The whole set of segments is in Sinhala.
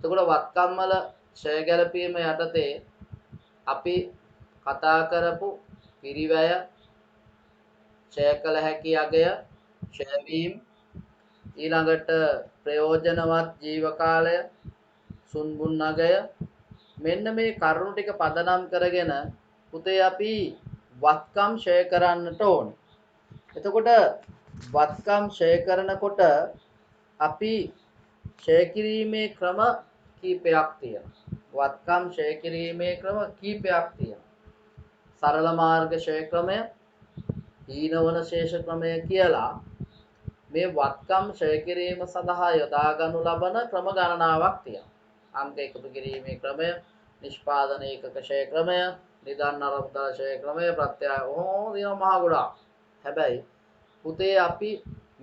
එතකොට වත්කම් වල ඡය ගැලපීම යටතේ අපි කතා කරපු පිරිවැය ඡය කළ හැකි අගය ඡය වීම ඊළඟට ප්‍රයෝජනවත් ජීව කාලය සුන්බුන් අගය මෙන්න මේ කරුණු ටික පදනම් කරගෙන පුතේ අපි වත්කම් ඡය කරන්නට ඕනේ. එතකොට වත්කම් ඡය කරනකොට අපි ඡය කිරීමේ ක්‍රම කීපයක් තියෙනවා. වත්කම් ඡය කිරීමේ ක්‍රම කීපයක් තියෙනවා. සරල මාර්ග ඡය ක්‍රමය, හීනවන ශේෂ ක්‍රමය කියලා මේ වත්කම් ඡය කිරීම සඳහා යොදා ගනු ලබන ක්‍රම ගණනාවක් තියෙනවා. අංක එකතු කිරීමේ ක්‍රමය, නිෂ්පාදන ඒකක ඡය ක්‍රමය, නිදන් අරමුදල ඡය ක්‍රමය, ප්‍රත්‍යය ඕන මහ ගොඩක්. හැබැයි පුතේ අපි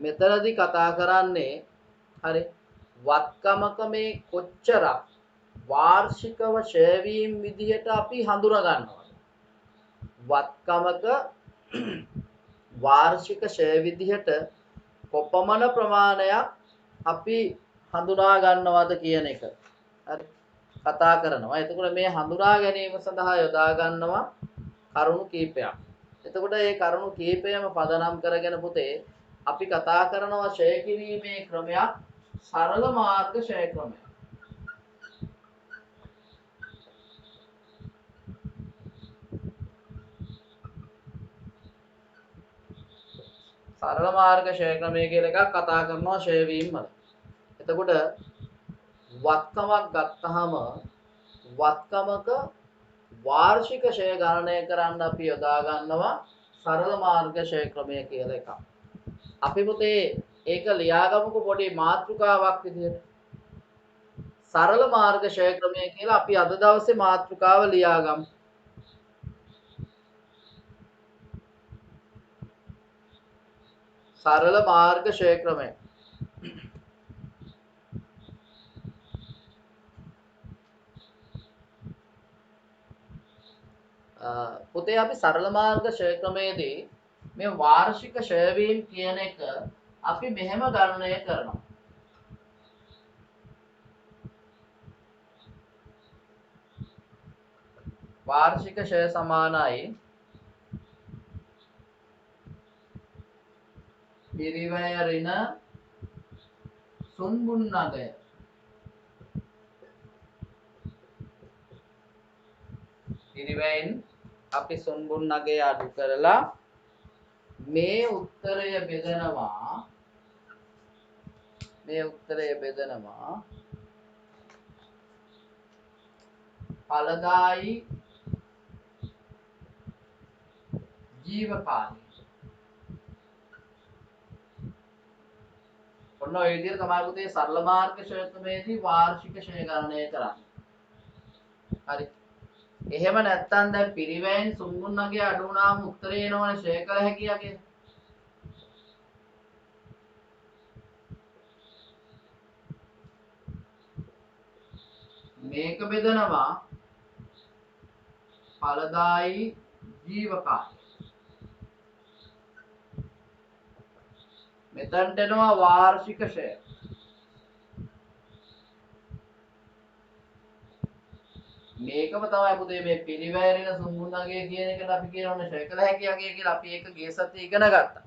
මෙතනදී කතා කරන්නේ හරි වත්කමක මේ කොච්චරක් වාර්ෂිකව ඡය වීම විදිහට අපි හඳුනා ගන්නවා. වත්කමක වාර්ෂික ඡය විදිහට කොපමණ ප්‍රමාණයක් අපි හඳුනා ගන්නවද කියන එක හරි කතා කරනවා. එතකොට මේ හඳුනා ගැනීම සඳහා යොදා ගන්නවා කරුණු කීපයක්. එතකොට මේ කරුණු කීපයම පදනම් කරගෙන පුතේ අපි කතා කරනවා ඡය කිරීමේ ක්‍රමයක් සරල මාර්ග ඡය ක්‍රමයක්. සරල මාර්ග ඡය ක්‍රමය කියලා එකක් කතා කරනවා ඡය වීම වල. එතකොට වත්කමක් ගත්තාම වත්කමක වාර්ෂික ඡය ගණනය කරන්න අපි යොදා ගන්නවා සරල මාර්ග ඡය ක්‍රමය කියලා එකක්. අපි පුතේ ඒක ලියාගමුකෝ පොඩි මාතෘකාවක් විදිහට. සරල මාර්ග ඡය ක්‍රමය කියලා අපි අද දවසේ මාතෘකාව ලියාගමු. සරල මාර්ග ඡය ක්‍රමය. පුතේ අපි සරල මාර්ග ඡය ක්‍රමයේදී මේ වාර්ෂික ඡය වීම කියන එක අපි මෙහෙම ගණනය කරනවා. වාර්ෂික ඡය සමානයි පිරිවැය ඍණ සුන්බුන් අගය. පිරිවැයෙන් අපි සුන්බුන් අගය අඩු කරලා මේ උත්තරය බෙදනවා ඵලදායි ජීවකාලය. ඔන්න ඔය විදිහට තමයි පුතේ සරල මාර්ග ඡය ක්‍රමයේදී වාර්ෂික ඡය ගණනය කරන්නේ. හරි. එහෙම නැත්නම් දැන් පිරිවැයෙන් සුන්බුන් අගය අඩු වුණාම උත්තරේ එනවනේ ඡය කළ හැකි අගය. මේක බෙදනවා ඵලදායි ජීවකාලය. මෙතනට එනවා වාර්ෂික ඡය. මේකම තමයි පුතේ මේ පිරිවැය ඍණ සුන්බුන් අගය කියන එකට අපි කියනෝනේ ඡය කළ හැකි අගය කියලා. අපි ඒක ගිය සතියේ ඉගෙන ගත්තා.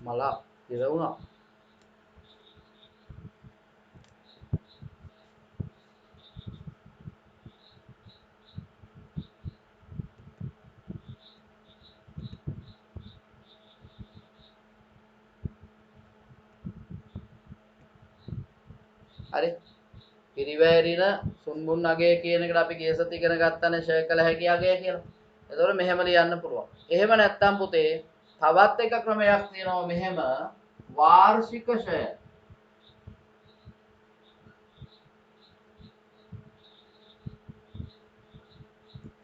මලා ඉර වුණා. හරි. පිරිවැය ඍණ සුන්බුන් අගය කියන එකට අපි ගිය සතියේ ඉගෙන ගත්තානේ ඡය කළ හැකි අගය කියලා. එතකොට මෙහෙම ලියන්න පුළුවන්. එහෙම නැත්නම් පුතේ තවත් එක ක්‍රමයක් තියෙනවා මෙහෙම වාර්ෂික ඡය.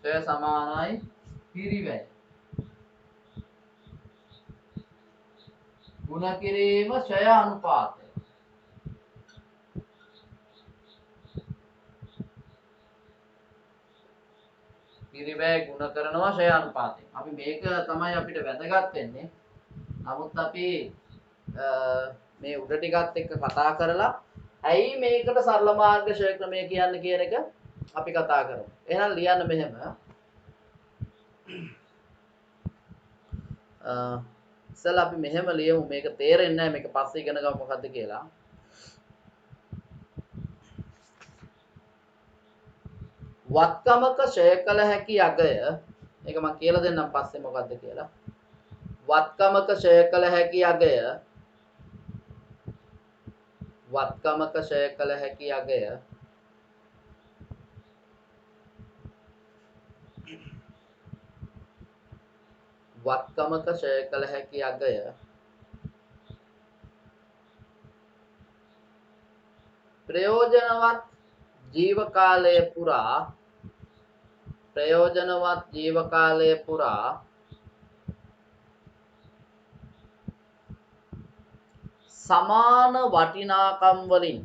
ඡය සමානයි පිරිවැය. ගුණ කිරීම ඡය අනුපාතය. පිරිවැය ගුණ කරනවා ඡය අනුපාතය. අපි මේක තමයි අපිට වැදගත් වෙන්නේ. නමුත් අපි මේ උඩ ටිකත් එක්ක කතා කරලා ඇයි මේකට සරල මාර්ග ක්ෂය ක්‍රමය කියන්නේ කියන එක අපි කතා කරමු. එහෙනම් ලියන්න මෙහෙම. ඉස්සෙල්ලා අපි මෙහෙම ලියමු. මේක තේරෙන්නේ නැහැ. මේක පස්සේ ඉගෙන ගමු මොකද්ද කියලා. වත්කමක ක්ෂය කළ හැකි අගය, මේක මම කියලා දෙන්නම් පස්සේ මොකද්ද කියලා. වත්කමක ක්ෂය කළ හැකි අගය, වත්කමක ක්ෂය කළ හැකි අගය වත්කමක ක්ෂය කළ හැකි අගය ප්‍රයෝජනවත් ජීව කාලය පුරා, ප්‍රයෝජනවත් ජීව කාලය පුරා සමාන වටිනාකම් වලින්,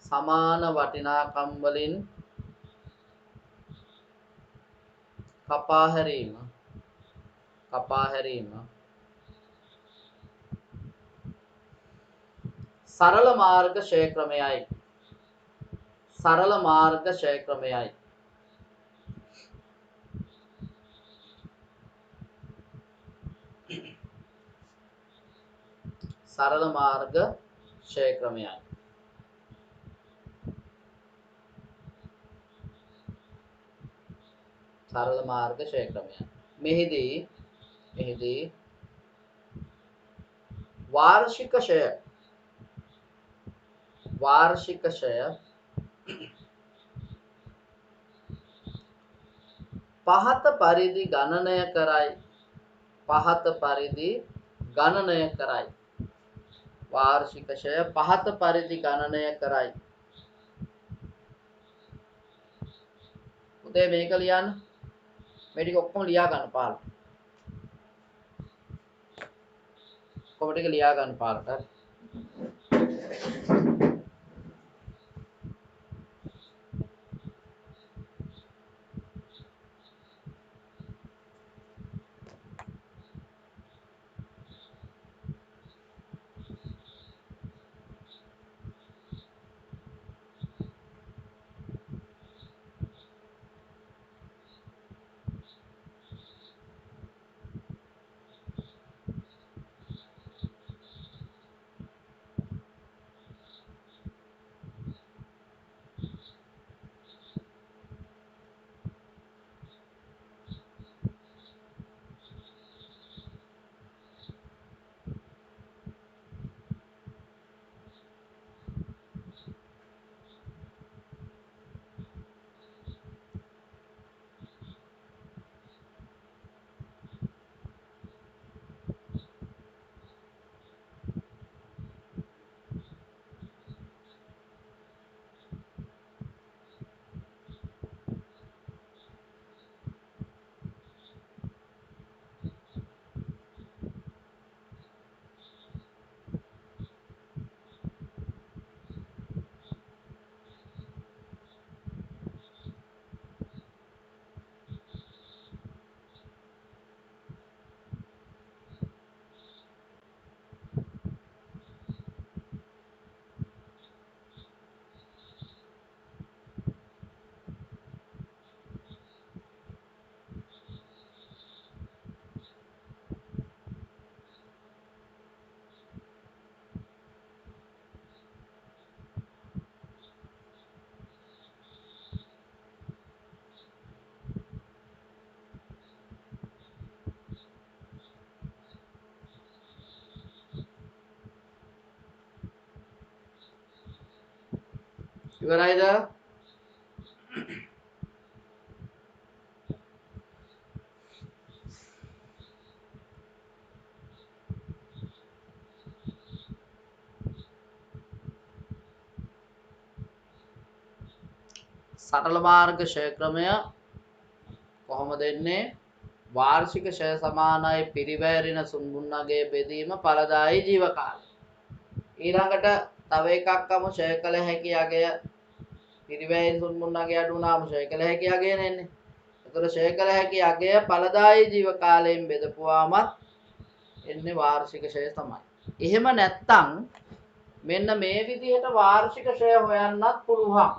සමාන වටිනාකම් වලින් කපා හැරීම, කපා හැරීම සරල මාර්ග ක්ෂය ක්‍රමයයි, සරල මාර්ග ක්ෂය ක්‍රමයයි. සරල මාර්ග ක්ෂය ක්‍රමයයි. සරල මාර්ග ක්ෂය ක්‍රමයයි. මෙහිදී වාර්ෂික ක්ෂය, වාර්ෂික ක්ෂය පහත පරිදි ගණනය කරයි, පහත පරිදි ගණනය කරයි. වාර්ෂික ක්ෂය පහත පරිදි ගණනය කරයි. උදේ මේක ලියන්න. මේ ටික ඔක්කොම ලියා ගන්න පාරට. ඔක්කොම ටික ලියා ගන්න පාරට. ඉවරයිද? සරල මාර්ග ක්ෂය ක්‍රමය කොහොමද එන්නේ? වාර්ෂික ක්ෂය සමානයි පිරිවැරින සුන්බුන්නගේ බෙදීම ඵලදායී ජීව කාලය. ඊළඟට තව එකක් අමු ක්ෂය කළ හැකි අගය. පිරිවැයෙන් සුන්බුන්නගේ අඩු වුණාම ක්ෂය කළ හැකි අගය නෙන්නේ. ඒතර ක්ෂය කළ හැකි අගය ඵලදායී ජීව කාලයෙන් බෙදපුවාමත් එන්නේ වාර්ෂික ක්ෂය තමයි. එහෙම නැත්තම් මෙන්න මේ විදිහට වාර්ෂික ෂය හොයන්නත් පුළුවන්.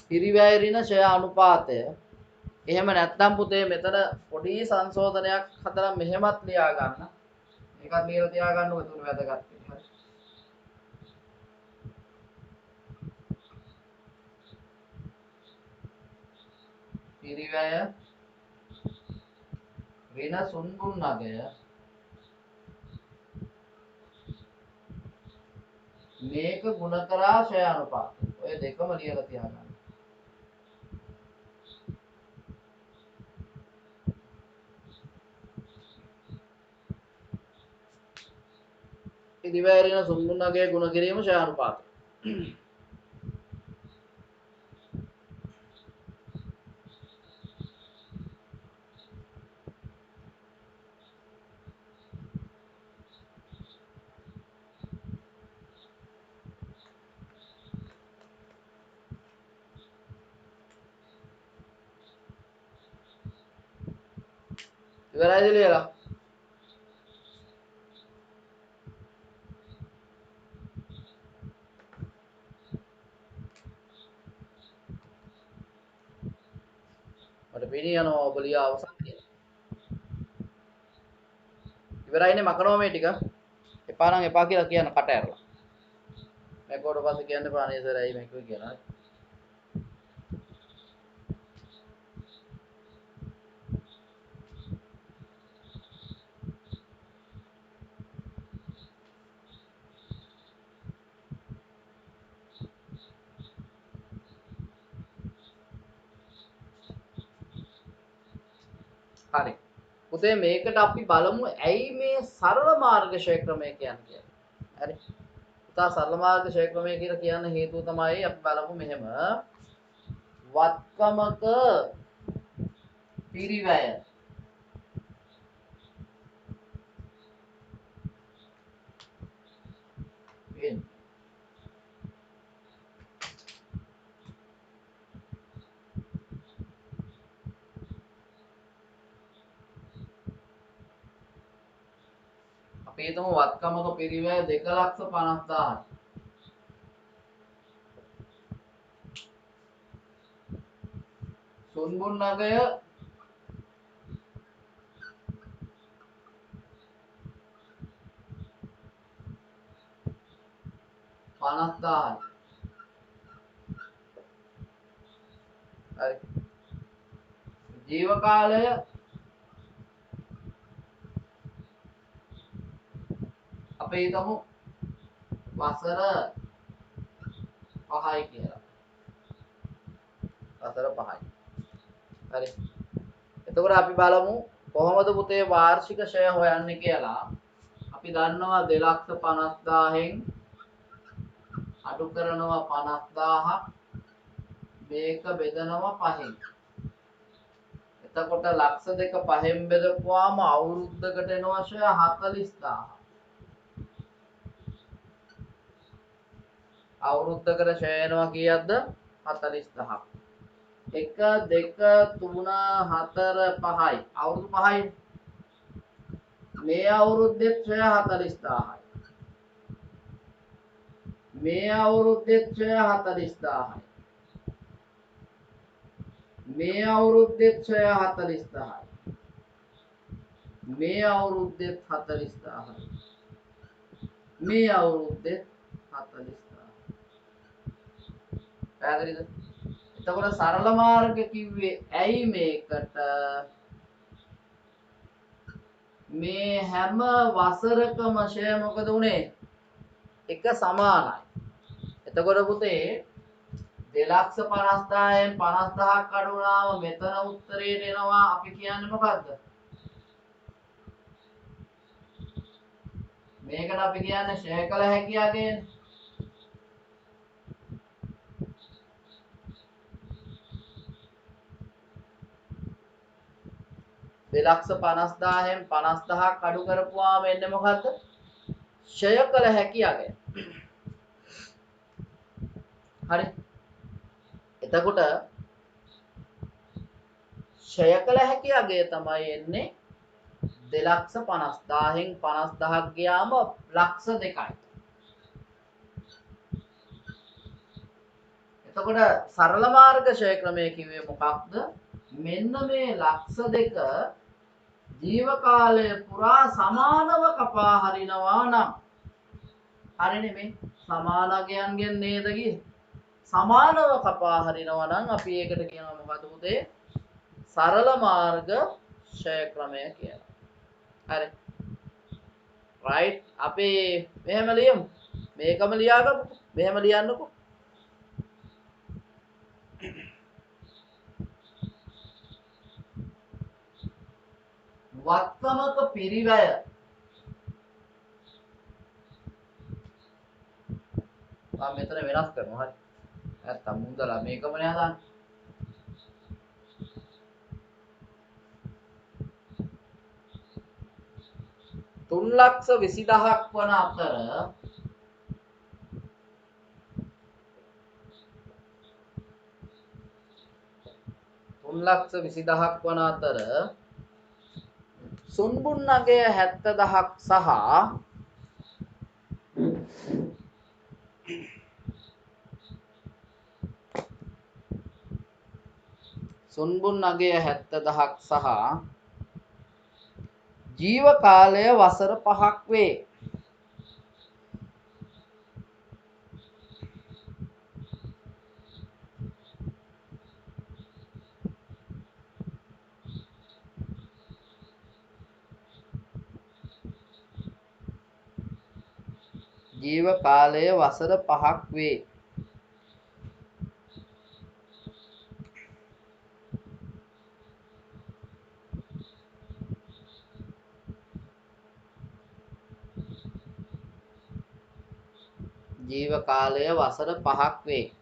පිරිවැය ඍණ ෂය අනුපාතය. එහෙම නැත්නම් පුතේ මෙතන පොඩි සංශෝධනයක් හදලා මෙහෙමත් ලියා ගන්න. මේකත් ලියලා තියා ගන්නකො තුන වැදගත්. හරි. පිරිවැය ඍණ සුන්බුන් නගය මේක ගුණ කරා ෂය අනුපාතය. ඔය දෙකම ලියලා තියා ගන්න. පිරිවැය ඍණ සුන්බුන් නගය ගුණ කිරීම ෂය අනුපාතය. ඉවරයිද ලියලා? මට පේන්නේ යනවා ඔබ ලියා අවසන් කියලා. ඉවරයිනේ මකනවා මේ ටික. එපා නම් එපා කියලා කියන්න කට ඇරලා. මේකට පස්සේ කියන්න එපා නේ සර් ඇයි මේක කියලා. හරි. පුතේ මේකට අපි බලමු ඇයි මේ සරල මාර්ග ක්ෂය ක්‍රමය කියන්නේ කියලා. හරි. පුතා සරල මාර්ග ක්ෂය ක්‍රමය කියලා කියන්න හේතුව තමයි අපි බලමු මෙහෙම වත්කමක පිරිවැය වෙන්නේ. අපි හිතමු වත්කමක පිරිවැය 2,50,000ක්. සුන්බුන් නගය පනස්දාහයි. හරි. ජීව කාලය අපි හිතමු වසර 5යි කියලා. වසර 5යි. හරි. එතකොට අපි බලමු කොහොමද පුතේ වාර්ෂික ෂය හොයන්නේ කියලා. අපි දන්නවා 2,50,000න් අඩු කරනවා 50,000ක් මේක බෙදනවා 5න්. එතකොට ලක්ෂ දෙක 5න් බෙදපුවාම අවුරුද්දකට එනවා ෂය 40,000. අවුරුද්දකට ෂය එනවා කීයක්ද? 40,000ක්. 1 2 3 4 5යි. අවුරුදු 5යි. මේ අවුරුද්දෙත් ෂය 40,000යි. මේ අවුරුද්දෙත් ෂය 40,000යි. මේ අවුරුද්දෙත් ෂය 40,000යි. මේ අවුරුද්දෙත් 40,000යි. මේ අවුරුද්දෙත් 40,000යි. පැහැදිලිද? එතකොට සරල මාර්ග කිව්වේ ඇයි මේකට මේ හැම වසරකම ෂය මොකද උනේ? එක සමානයි. එතකොට පුතේ 2,50,000න් 50,000ක් අඩු වුණාම මෙතන උත්තරේට එනවා අපි කියන්නේ මොකද්ද? මේකට අපි කියන්නේ ෂය කළ හැකි යකේනේ. 2,50,000න් 50,000ක් අඩු කරපුවාම එන්නේ මොකද්ද? ෂය කළ හැකි යකය. හරි. එතකොට ෂය කළ හැකි අගය තමයි එන්නේ 2,50,000න් 50,000ක් ගියාම ලක්ෂ 2යි. එතකොට සරල මාර්ග ක්ෂය ක්‍රමය කිව්වේ මොකක්ද? මෙන්න මේ ලක්ෂ දෙක ජීව කාලය පුරා සමානව කපා හරිනවා නම් හරිනේ මේ සමානගයන්ගෙන් නේද ගියේ සමානව කපා හරිනවා නම් අපි ඒකට කියනවා මොකද පුතේ? සරල මාර්ග ක්ෂය ක්‍රමය කියලා. හරි. right අපි මෙහෙම ලියමු. මේකම ලියාගමු. මෙහෙම ලියන්නකෝ. වත්තමක පිරිවැය මෙතන වෙනස් කරනවා. හරි. නැත්තම් මුන්දලා මේකම නේ හදාන්නේ. තුන් ලක්ෂ 20000ක් වන අතර සුන්බුන් අගය 70000ක් සහ සුන්බුන් අගය 70000ක් සහ ජීව කාලය වසර 5ක් වේ. ජීව කාලය වසර 5ක් වේ. ජීව කාලය වසර 5ක් වේ.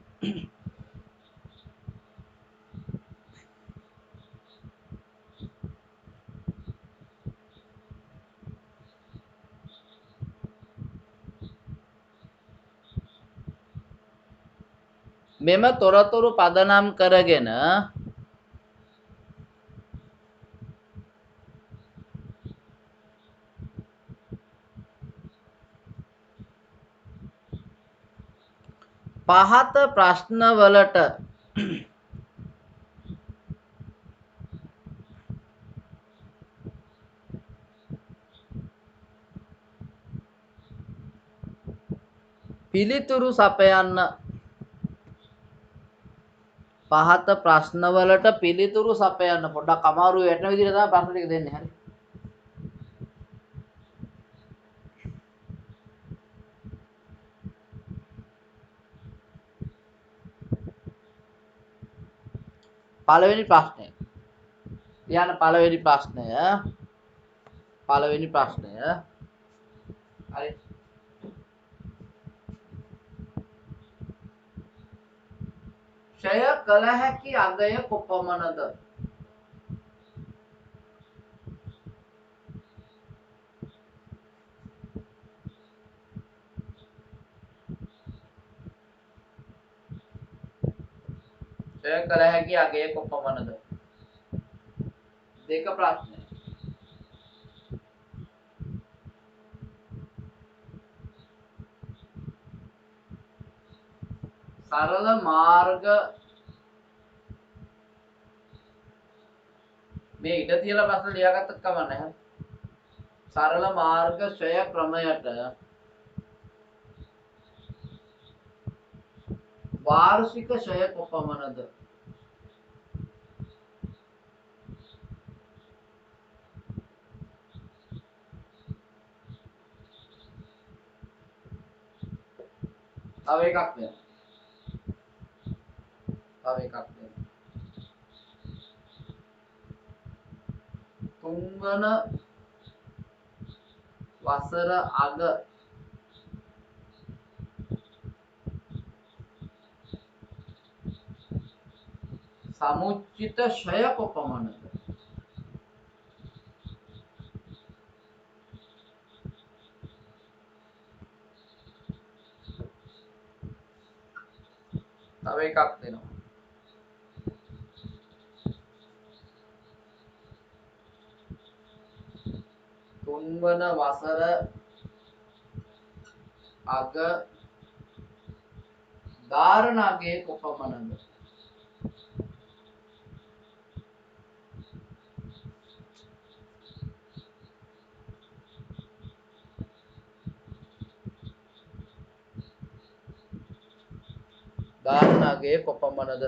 මෙම තොරතුරු පදනම් කරගෙන පහත ප්‍රශ්නවලට පිළිතුරු සපයන්න. පහත ප්‍රශ්නවලට පිළිතුරු සපයන්න. පොඩ්ඩක් අමාරු වැටෙන විදිහට තමයි ප්‍රශ්න ටික දෙන්නේ. හරි. පළවෙනි ප්‍රශ්නය. ලියන්න පළවෙනි ප්‍රශ්නය. හරි. ක්ෂය කළ හැකි අගය කොපමණද? ක්ෂය කළ හැකි අගය කොපමණද? දෙක ප්‍රශ්නය. සරල මාර්ග මේ ඉඩ තියලා ප්‍රශ්න ලියාගත්තත් කමක් නැහැ. සරල මාර්ග ක්ෂය ක්‍රමයට වාර්ෂික ක්ෂය කොපමණද? තව එකක් දෙන්න. තුන්වන වසර අග සමුච්චිත ක්ෂය කොපමණද? තව එකක් දෙනවා. තුන්වන වසර අග ධාරණගේ කොපමණද? ධාරණගේ කොපමණද?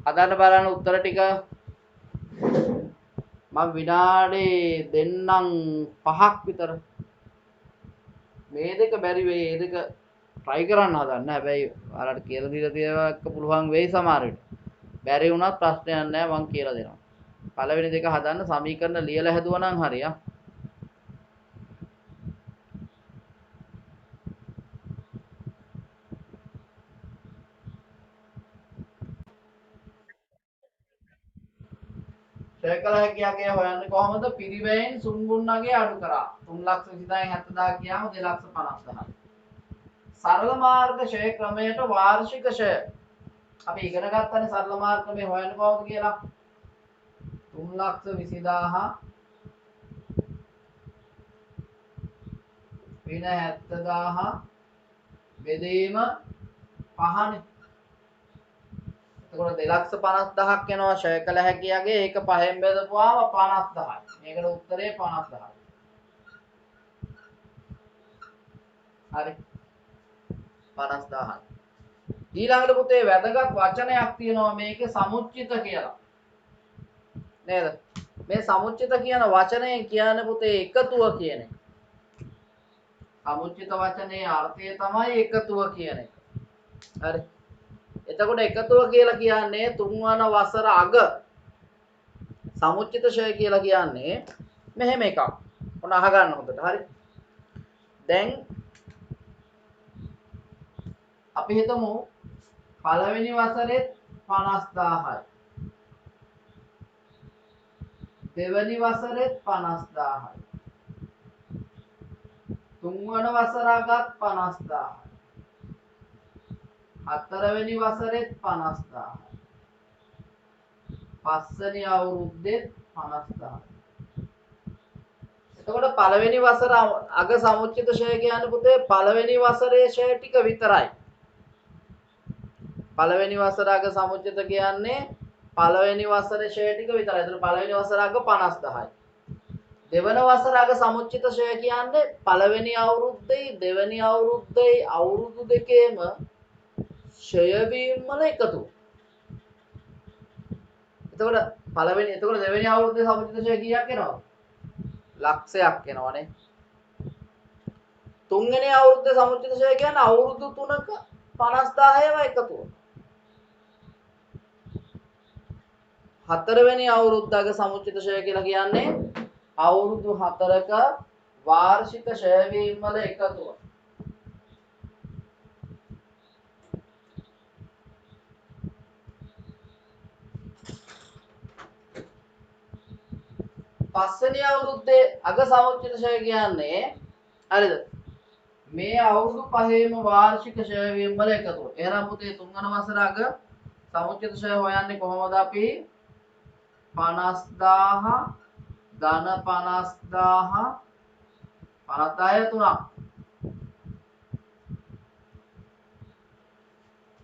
හදන්න බලන්න උත්තර ටික. මම විනාඩි දෙන්නම් 5ක් විතර. මේ දෙක බැරි වෙයි. ඒ දෙක try කරන්න හදන්න. හැබැයි ඔයාලට කියලා දීලා තියෙනවා එක්ක පුළුවන් වෙයි සමහර විට. බැරි වුණත් ප්‍රශ්නයක් නැහැ මම කියලා දෙනවා. පළවෙනි දෙක හදන්න සමීකරණ ලියලා හැදුවා නම් හරියක්. සර්කල හැකියාගේ හොයන්නේ කොහොමද? පිරිවැයෙන් සුන්ගුන්නගේ අඩු කරා 3,20,000 ගියාම 2,50,000. සරල මාර්ග ෂය ක්‍රමයට වාර්ෂික ෂය අපි ඉගෙන ගත්තනේ සරල මාර්ග ක්‍රමය හොයන්නේ කොහොමද කියලා. 3,20,000 වෙන 70,000 බෙදීම 5නේ. එතකොට 2,50,000ක් එනවා ෂය කළ හැකියාගේ. ඒක 5ෙන් බෙදපුවාම 50,000යි. මේකට උත්තරේ 50,000යි. හරි. 50,000යි. ඊළඟට පුතේ වැදගත් වචනයක් තියෙනවා මේකේ සමුච්චිත කියලා. නේද? මේ සමුච්චිත කියන වචනේ කියන්නේ පුතේ එකතුව කියන එක. සමුච්චිත වචනේ අර්ථය තමයි එකතුව කියන එක. හරි. එතකොට එකතුව කියලා කියන්නේ තුන්වන වසර අග සමුච්චිත ෂය කියලා කියන්නේ මෙහෙම එකක්. ඔන්න අහගන්න හොඳට. හරි. දැන් අපි හිතමු පළවෙනි වසරේ 50,000යි. දෙවැනි වසරේ 50,000යි. තුන්වන වසර අගත් 50,000යි. හතරවෙනි වසරේත් 50,000යි. පස්වෙනි අවුරුද්දෙත් 50,000යි. එතකොට පළවෙනි වසර අග සමුච්චිත ෂය කියන්නේ පුතේ පළවෙනි වසරේ ෂය ටික විතරයි. පළවෙනි වසර අග සමුච්චිත කියන්නේ පළවෙනි වසරේ ෂය ටික විතරයි. එතකොට පළවෙනි වසර අග 50,000යි. දෙවන වසර අග සමුච්චිත ෂය කියන්නේ පළවෙනි අවුරුද්දේ දෙවෙනි අවුරුද්දේ අවුරුදු දෙකේම ෂය වීම වල එකතුව. එතකොට දෙවෙනි අවුරුද්දේ සමුච්චිත ෂය කීයක් එනවද? ලක්ෂයක් එනවනේ. තුන්වෙනි අවුරුද්දේ සමුච්චිත ෂය කියන්නේ අවුරුදු 3ක 50,000ව එකතුව. හතරවෙනි අවුරුද්දක සමුච්චිත ෂය කියලා කියන්නේ අවුරුදු 4ක වාර්ෂික ෂය වීම වල එකතුව. පස්වෙනි අවුරුද්දේ අග සමුච්චිත ෂය කියන්නේ හරිද? මේ අවුරුදු 5ේම වාර්ෂික ෂය වීම වල එකතුව. එහෙනම් පුතේ තුන්වන වසර අග සමුච්චිත ෂය හොයන්නේ කොහොමද අපි? 50,000 ධන 50,000 50,000 තුනක්.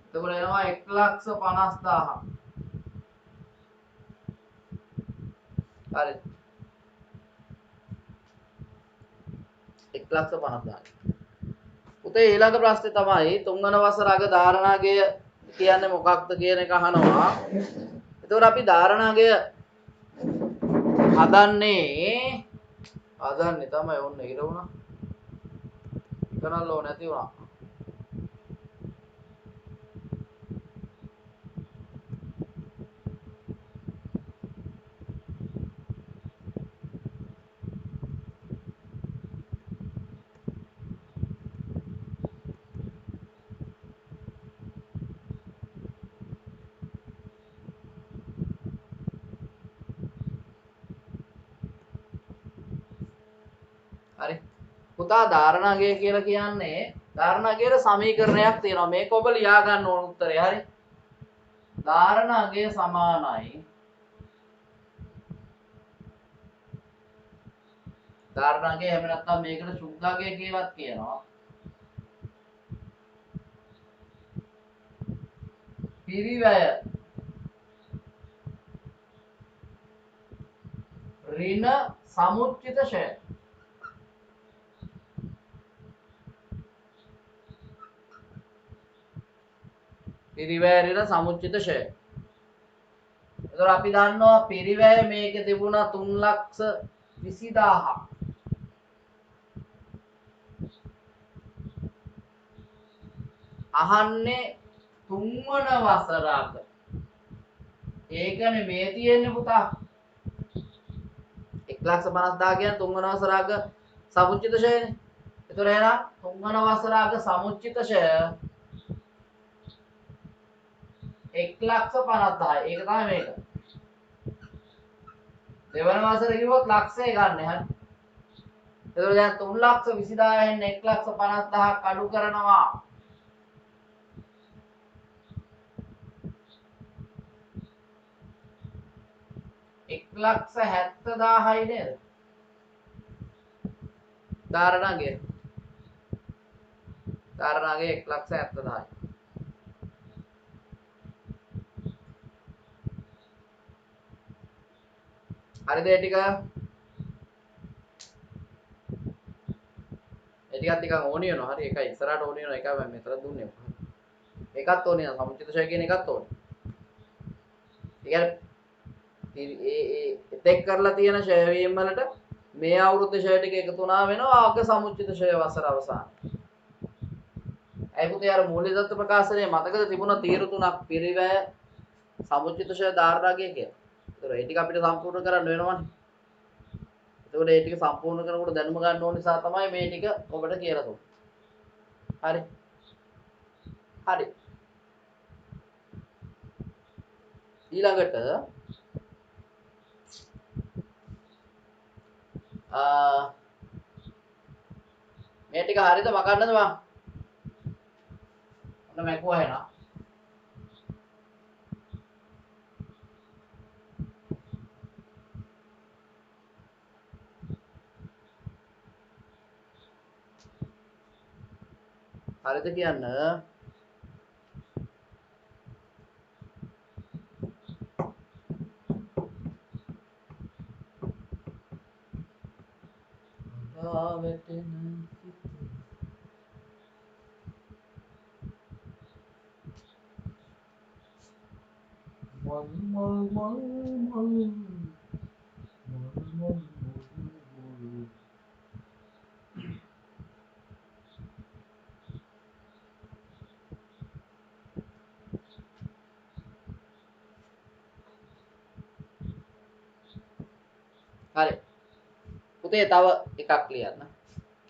එතකොට එනවා 1,50,000. හරි. 1,50,000. පුතේ ඊළඟ ප්‍රශ්නේ තමයි තුන්වන වසර අග ධාරණාගය කියන්නේ මොකක්ද කියන එක අහනවා. එතකොට අපි ධාරණාගය හදන්නේ තමයි ඔන්න ඉර වුණා. ඉතනල්ලෝ නැති වුණා. පුතා ධාරණාගය කියලා කියන්නේ ධාරණාගයේ සමීකරණයක් තියෙනවා. මේක ඔබ ලියා ගන්න ඕන උත්තරය. හරි. ධාරණාගය සමානයි ධාරණාගය එහෙම නැත්නම් මේකට ශුද්ධාගය කියලාත් කියනවා. පිරිවැය ඍණ සමුච්චිත ෂය. පිරිවැය ඍණ සමුච්චිත ෂය. ඒතර අපි දන්නවා පිරිවැය මේකේ තිබුණා 3,20,000ක්. අහන්නේ තුන්වන වසරක. ඒකනේ මේ තියෙන්නේ පුතා. 1,50,000 කියන්නේ තුන්වන වසරක සමුච්චිත ෂයනේ. ඒතර එහෙනම් තුන්වන වසරක සමුච්චිත ෂය 1,50,000. ඒක තමයි මේක. දෙවන වසර කිව්වොත් ලක්ෂය ගන්න. හරි. ඒතර දැන් 3,20,000 න් 1,50,000ක් අඩු කරනවා. 1,70,000යි නේද? ධාරණාගය 1,70,000යි. හරිද ඒ ටික? ඒ ටිකක් ටිකක් ඕනි වෙනවා. හරි. එකයි ඉස්සරහට ඕනි වෙනවා. එකයි මම මෙතන දුන්නේ. එකත් ඕනි නේද? සමුච්චිත ෂය කියන එකත් ඕනි. ඒ කියන්නේ එතෙක් කරලා තියෙන ෂය වීම වලට මේ අවුරුද්දේ ෂය ටික එකතු වුණා වෙනවා අග සමුච්චිත ෂය වසර අවසාන. ඒ පුතේ අර මූල්‍ය දත්ත ප්‍රකාශනයේ මතකද තිබුණා තීරු තුනක් පිරිවැය සමුච්චිත ෂය ධාරණාගය කියලා. ඒතර ඒ ටික අපිට සම්පූර්ණ කරන්න වෙනවනේ. එතකොට ඒ ටික සම්පූර්ණ කරනකොට දැනුම ගන්න ඕන නිසා තමයි මේ ටික ඔබට කියලා දුන්නේ. හරි. හරි. ඊළඟට මේ ටික හරියද මකන්නද බං? ඔන්න මැකුවා එහෙනම්. හරිද කියන්න? හරි. පුතේ තව එකක් ලියන්න.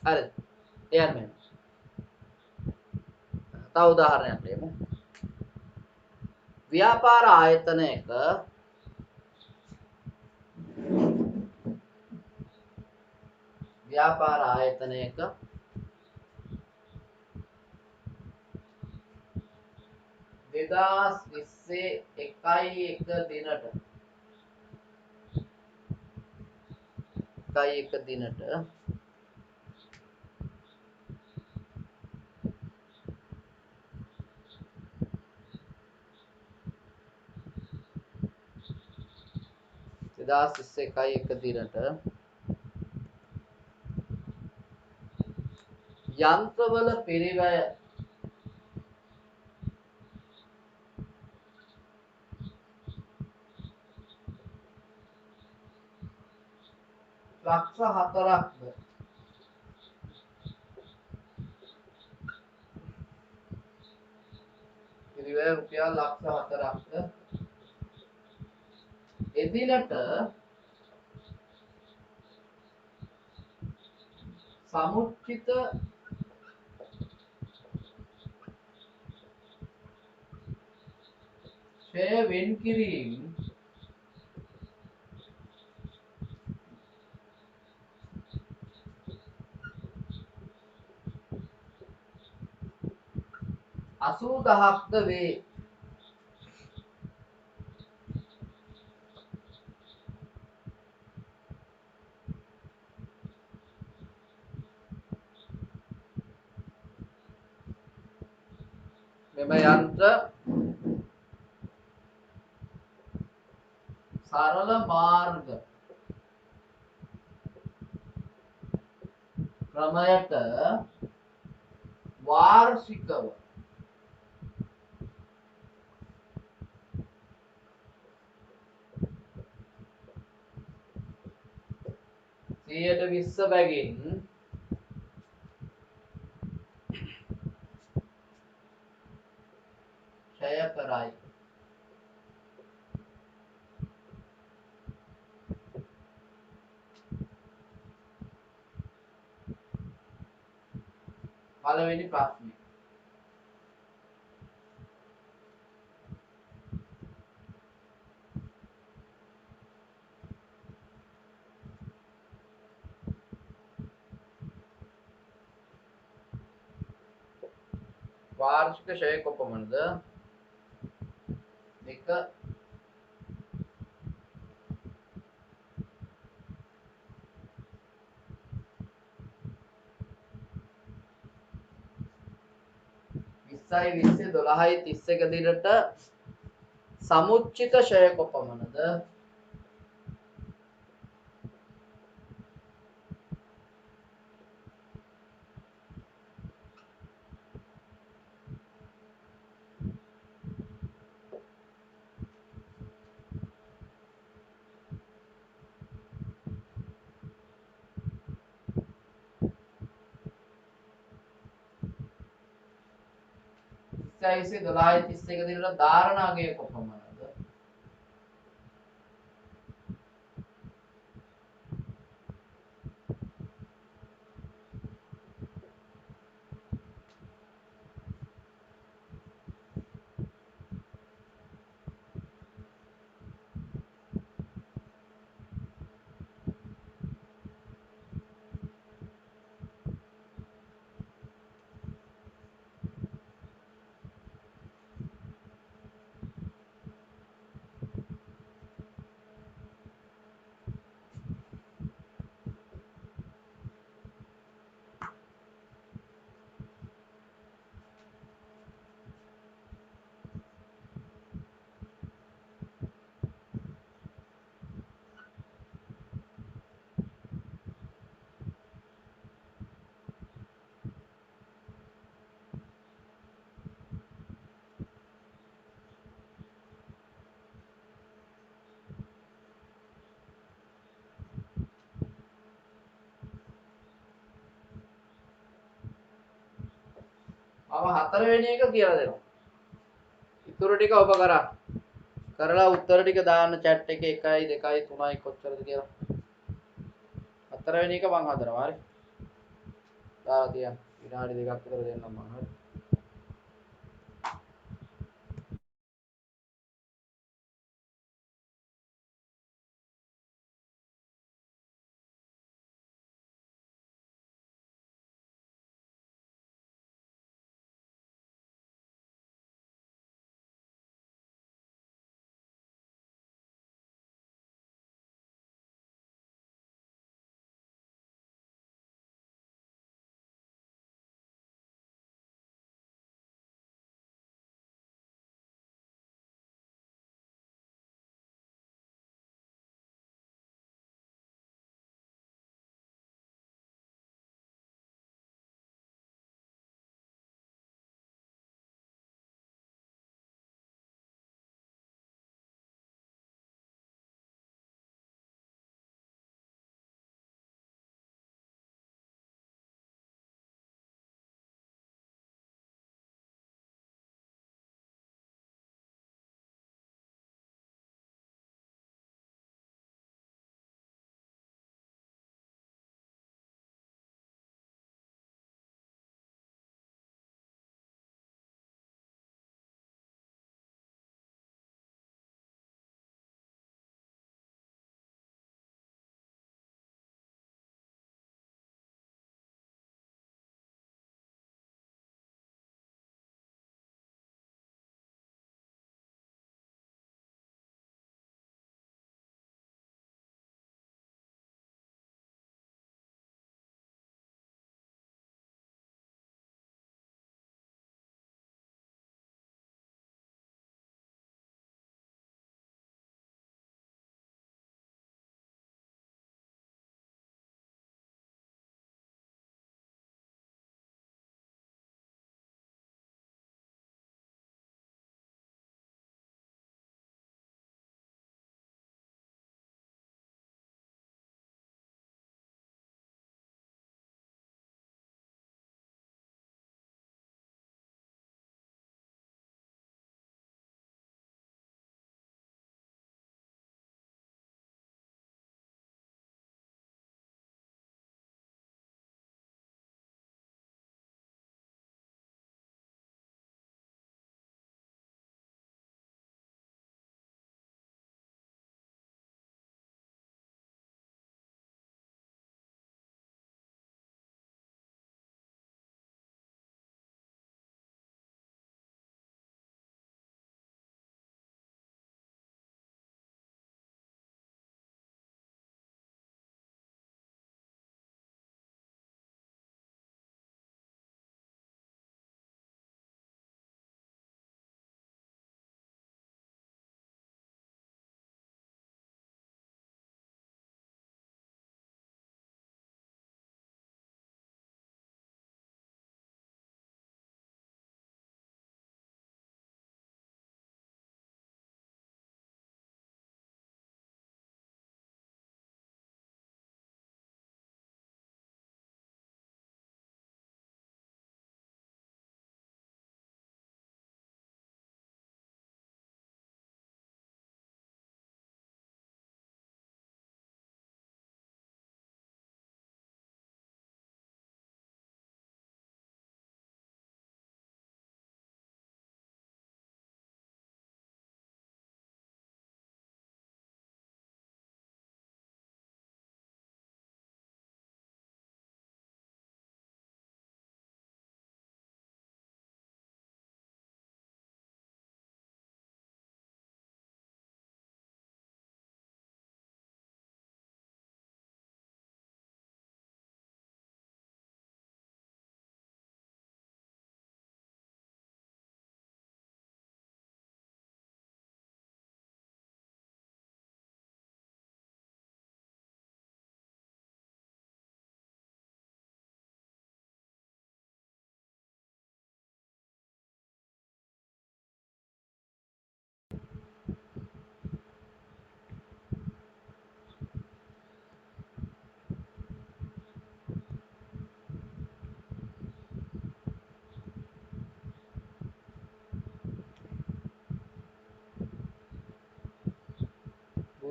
හරිද? එයන් මෙන්න. තව උදාහරණයක් දෙමු. ව්‍යාපාර ආයතනයක ව්‍යාපාර ආයතනයක 2021 දිනට එක දිනට එක දිනට යන්ත්‍රවල පිරිවැය ලක්ෂ 4ක්ද පිරිවැය රුපියල් ලක්ෂ 4ක්ද එදිනට සමුච්චිත ෂය වෙන් කිරීම කහක්ද වේ. මෙම යන්ත්‍ර සරල මාර්ග ක්‍රමයට වාර්ෂිකව සියයට 20 බැගින් ක්ෂය කරයි. පළවෙනි ප්‍රශ්නේ. වාර්ෂික ක්ෂය කොපමණද? 1 20යි 20 12යි 31 දිනට සමුච්චිත ක්ෂය කොපමණද? 20යි 20 12යි 31 දිනට ධාරණ අගය කොපමණද? මම හතරවෙනි එක කියලා දෙනවා. ඉතුරු ටික ඔබ කරලා උත්තර ටික දාන්න chat එකේ 1යි 2යි 3යි කොච්චරද කියලා. හතරවෙනි එක මම හදනවා. හරි. දාලා තියන්න. විනාඩි 2ක් විතර දෙන්නම් මම. හරි.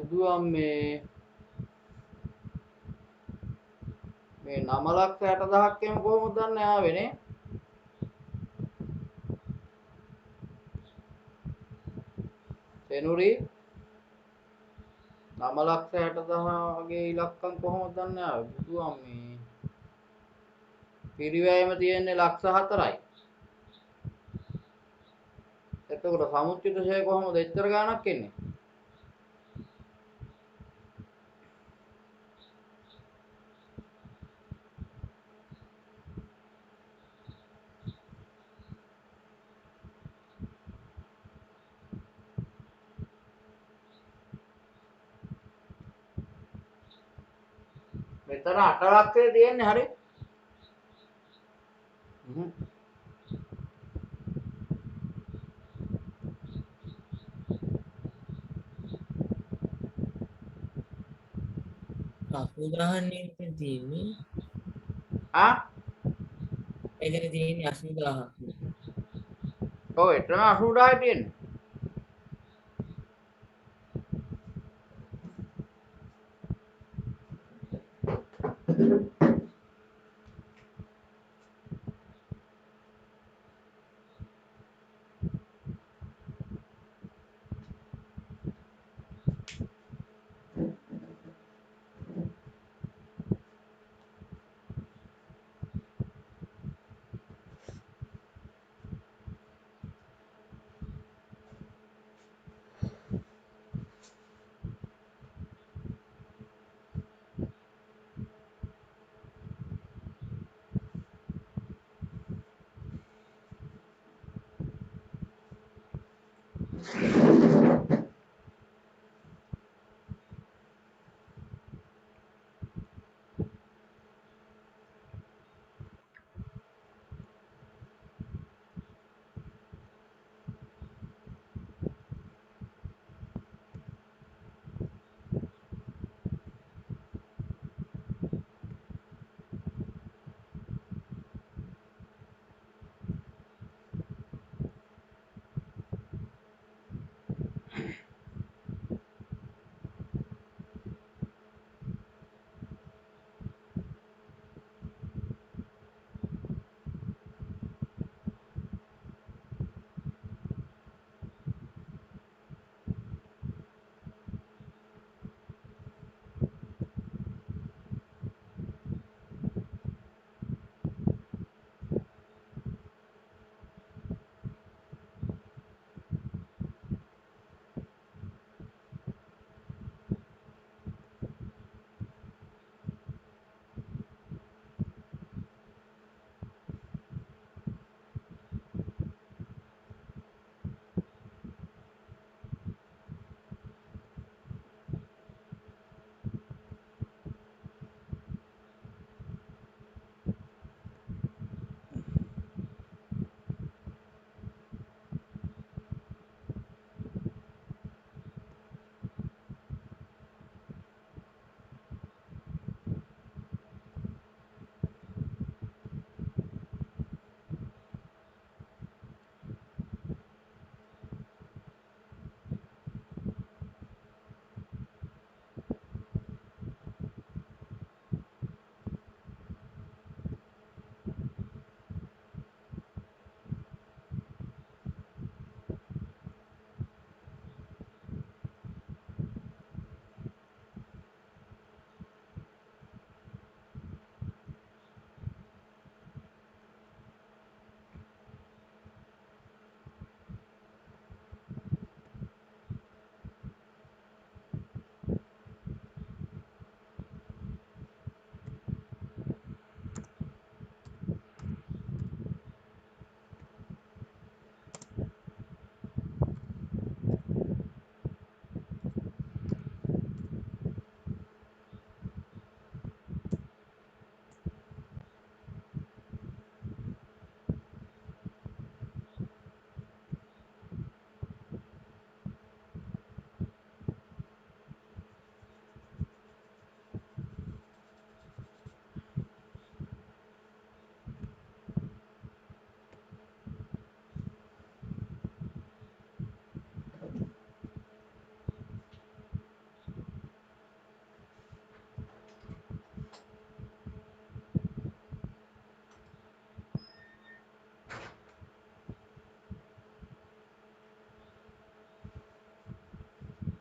බුදු අම්මේ මේ 9,60,000ක් එම කොහොමද දන්නේ ආවේනේ? සෙනුරි 9,60,000 වගේ ඉලක්කම් කොහොමද දන්නේ ආවේ? බුදු අම්මේ පිරිවැයම තියෙන්නේ 1,04,000යි. එතකොට සමුච්චිත ෂය කොහොමද එච්චර ගාණක් එන්නේ? මෙතන 8 ලක්ෂය තියෙන්නේ හරි. අසූදාහන්නේ තියෙන්නේ. ආ? එතන තියෙන්නේ 80,000ක්. ඔව් එතන 80,000යි තියෙන්නේ.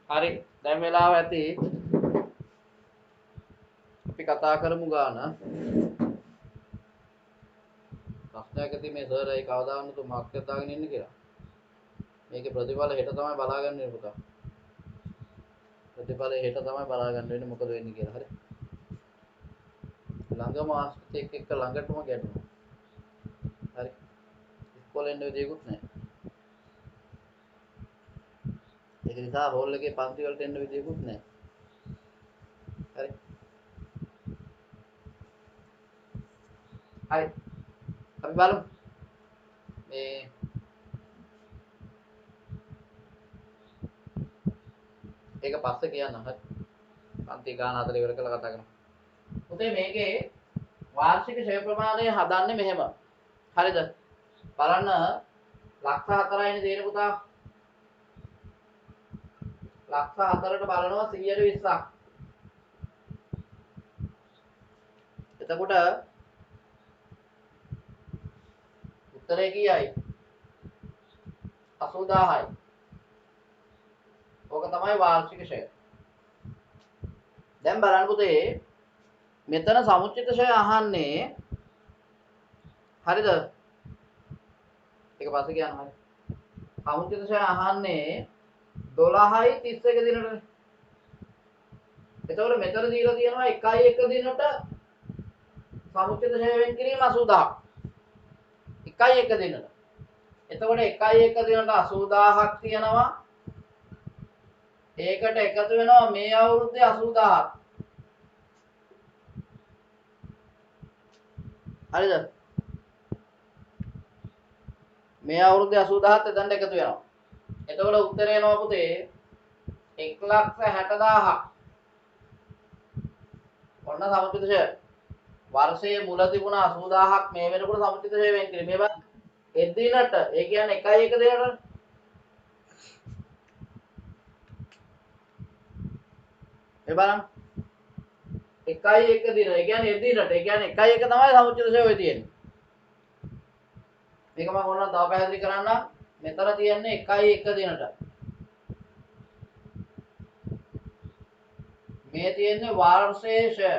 හරි දැන් වෙලාව ඇති අපි කතා කරමු ගාන ප්‍රශ්නයක් ඇති මේ සර් අය කවදාවත් තු මාක්ස් එකක් දාගෙන ඉන්නේ කියලා. මේකේ ප්‍රතිඵල හෙට තමයි බලා ගන්න වෙන්නේ පුතා. ප්‍රතිඵල හෙට තමයි බලා ගන්න වෙන්නේ මොකද වෙන්නේ කියලා. හරි. ළඟම ආස්තික එක්ක ළඟටම ගැටුණා. හරි. ඉස්කෝලේ ඉන්න විදියකුත් නැහැ. ඒක නිසා හෝල් එකේ පන්ති වලට එන්න විදියකුත් නැහැ. හරි. හරි. අපි බලමු. මේ ඒක පස්සේ කියන්න. හරි. පන්ති ගාන අතර ඉවර කරලා කතා කරමු. පුතේ මේකේ වාර්ෂික ෂේ ප්‍රමාණය හදන්නේ මෙහෙම. හරිද? බලන්න ලක්ෂ 4යිනේ තියෙන පුතා. ලක්ෂ 4ට බලනවා 120ක්. එතකොට උත්තරේ කීයයි? 80000යි. ඕක තමයි වාර්ෂික ෂය. දැන් බලන්න පුතේ මෙතන සමුච්චිත ෂය අහන්නේ හරිද? ඒක පස්සේ කියන්න හරි. සමුච්චිත ෂය අහන්නේ 12යි 31 දිනටනේ. එතකොට මෙතන දීලා තියෙනවා 1යි 1 දිනට සමුච්චිත ෂය වෙන් කිරීම 80000ක්. 1යි 1 දිනට. එතකොට 1යි 1 දිනට 80000ක් තියෙනවා. ඒකට එකතු වෙනවා මේ අවුරුද්දේ 80000ක්. හරිද? මේ අවුරුද්දේ 80000ත් එතනට එකතු වෙනවා. එතකොට උත්තරේ එනවා පුතේ 1,60,000ක්. ඔන්න සමුච්චිත ෂය. වර්ෂයේ මුල තිබුණ 80000ක් මේ වෙනකොට සමුච්චිත ෂය වෙන් කිරීම. මේ බලන්න. එදිනට ඒ කියන්නේ 1යි 1 දිනට මේ බලන්න 1යි 1 දින. ඒ කියන්නේ එදිනට. ඒ කියන්නේ 1යි 1 තමයි සමුච්චිත ෂය වෙ තියෙන්නේ. මේක මම ඕනනම් තව පැහැදිලි කරන්නම්. මෙතන තියෙන්නේ 1යි 1 දිනට. මේ තියෙන්නේ වාර්ෂයේ ෂය.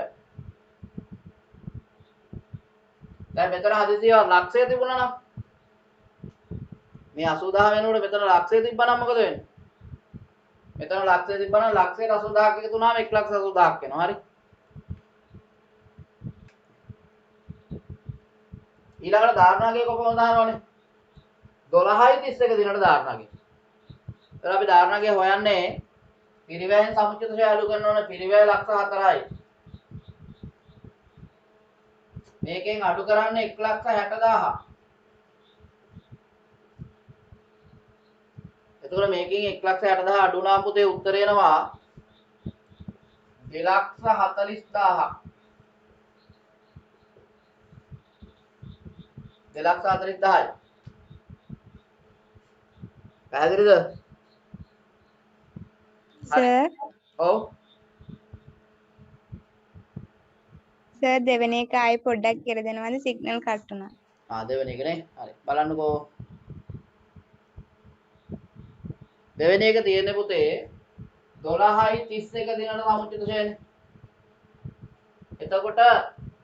දැන් මෙතන හදිසිය ලක්ෂය තිබුණා නම් මේ 80000 වෙනකොට මෙතන ලක්ෂය තිබ්බනම් මොකද වෙන්නේ? මෙතන ලක්ෂය තිබ්බනම් ලක්ෂයට 80000ක් එකතු වුණාම 1,80,000ක් වෙනවා. හරි. ඊළඟට ධාරණාගේ කොහොමද දානවනේ? 12යි 31 දිනට ධාරණාගේ. එතන අපි ධාරණාගේ හොයන්නේ පිරිවැයෙන් සමුච්චිත ෂය අඩු කරන ඕනේ. පිරිවැය ලක්ෂ 4යි. මේකෙන් අඩු කරන්නේ 1,60,000ක්. එතකොට මේකෙන් 1,60,000 අඩු වුණාම පුතේ උත්තරේ එනවා 2,40,000ක්. 2,40,000යි. පැහැදිලිද? සර් ඔව්. සර් දෙවෙනි එක ආයි පොඩ්ඩක් කියලා දෙනවද සිග්නල් කට් වුණා. දෙවෙනි එකනේ. හරි. බලන්නකෝ. දෙවෙනි එක තියෙන්නේ පුතේ 12යි 31 දිනට සමුච්චිත ෂයනේ. එතකොට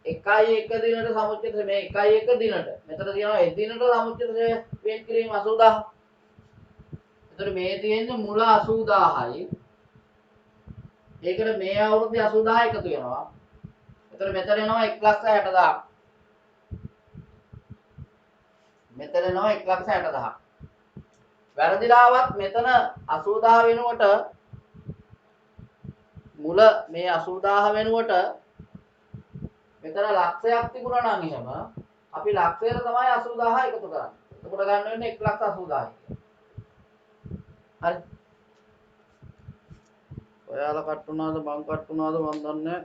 1යි 1 දිනට සමුච්චිත මේ 1යි 1 දිනට මෙතන තියෙනවා එදිනට සමුච්චිත ෂය වෙන් කිරීම 80000. එතකොට මේ තියෙන්නේ මුල 80000යි. ඒකට මේ අවුරුද්දේ 80000 එකතු වෙනවා. එතකොට මෙතන එනවා 1,60,000ක්. මෙතන එනවා 1,60,000ක්. වැරදිලාවත් මෙතන 80000 වෙනුවට මුල මේ 80000 වෙනුවට මෙතන ලක්ෂයක් තිබුණා නම් එහෙම අපි ලක්ෂයට තමයි 80000 එකතු කරන්නේ. එතකොට ගන්න වෙන්නේ 1,80,000යි. හරි. ඔයාලා කට් වුණාද මං කට් වුණාද මන් දන්නේ නැහැ.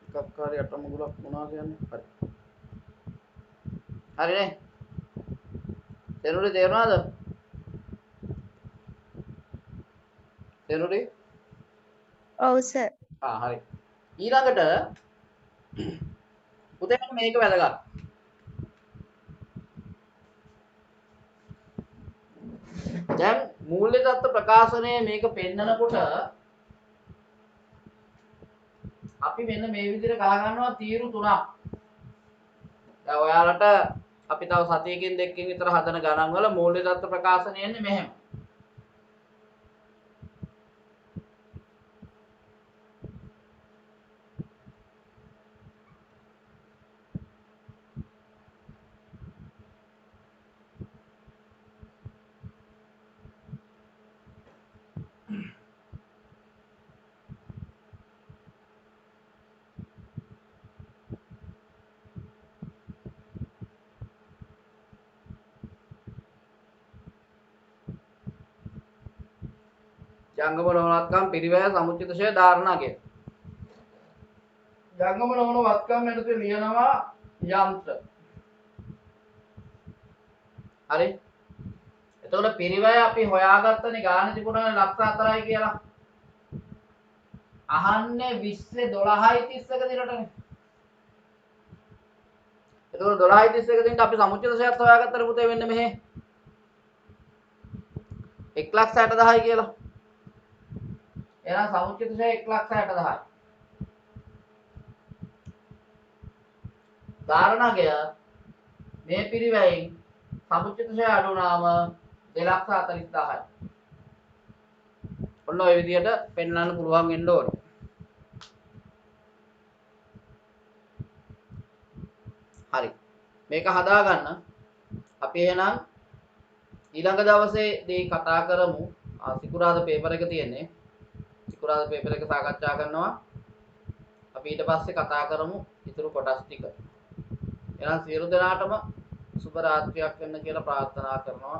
එකක් හරි අටමගුලක් වුණා කියන්නේ. හරි. හරිනේ. තේරුණාද? තේරුණේ? ඔව් සර්. හරි. ඊළඟට පුතේ මේක වැදගත්. දැන් මූල්‍ය தত্ত্ব ප්‍රකාශනය මේක පෙන්නනකොට අපි මෙන්න මේ විදිහට ගහ ගන්නවා තීරු තුනක්. දැන් ඔයාලට අපි තව සතියකින් දෙකකින් විතර හදන ගණන් වල මූල්‍ය தত্ত্ব ප්‍රකාශනය එන්නේ මෙහෙම. ජංගම නොවනත්කම් පිරිවැය සමුච්චිත ෂය ධාරණාගේ. ජංගම නොවන වත්කම් යටතේ ලියනවා යන්ත්‍ර. හරි. එතකොට පිරිවැය අපි හොයාගත්තනේ ගාන තිබුණානේ ලක්ෂ 4යි කියලා. අහන්නේ 20 12යි 31 දිනටනේ. එතකොට 12යි 31 දිනට අපි සමුච්චිත ෂයත් හොයාගත්තට පුතේ වෙන්නේ මෙහෙ 1,60,000යි කියලා. එහෙනම් සමුච්චිත ෂය 1,60,000යි. ධාරණාගය මේ පිරිවැයෙන් සමුච්චිත ෂය අඩු වුණාම 2,40,000යි. ඔන්න ඔය විදිහට පෙන්වන්න පුළුවන් වෙන්න ඕනේ. හරි. මේක හදාගන්න අපි එහෙනම් ඊළඟ දවසේදී කතා කරමු. සිකුරාදා පේපර් එක තියෙන්නේ. සිකුරාදා පේපර් එක සාකච්ඡා කරනවා. අපි ඊට පස්සේ කතා කරමු ඉතුරු කොටස් ටික. එහෙනම් සියලු දෙනාටම සුබ රාත්‍රියක් වෙන්න කියලා ප්‍රාර්ථනා කරනවා.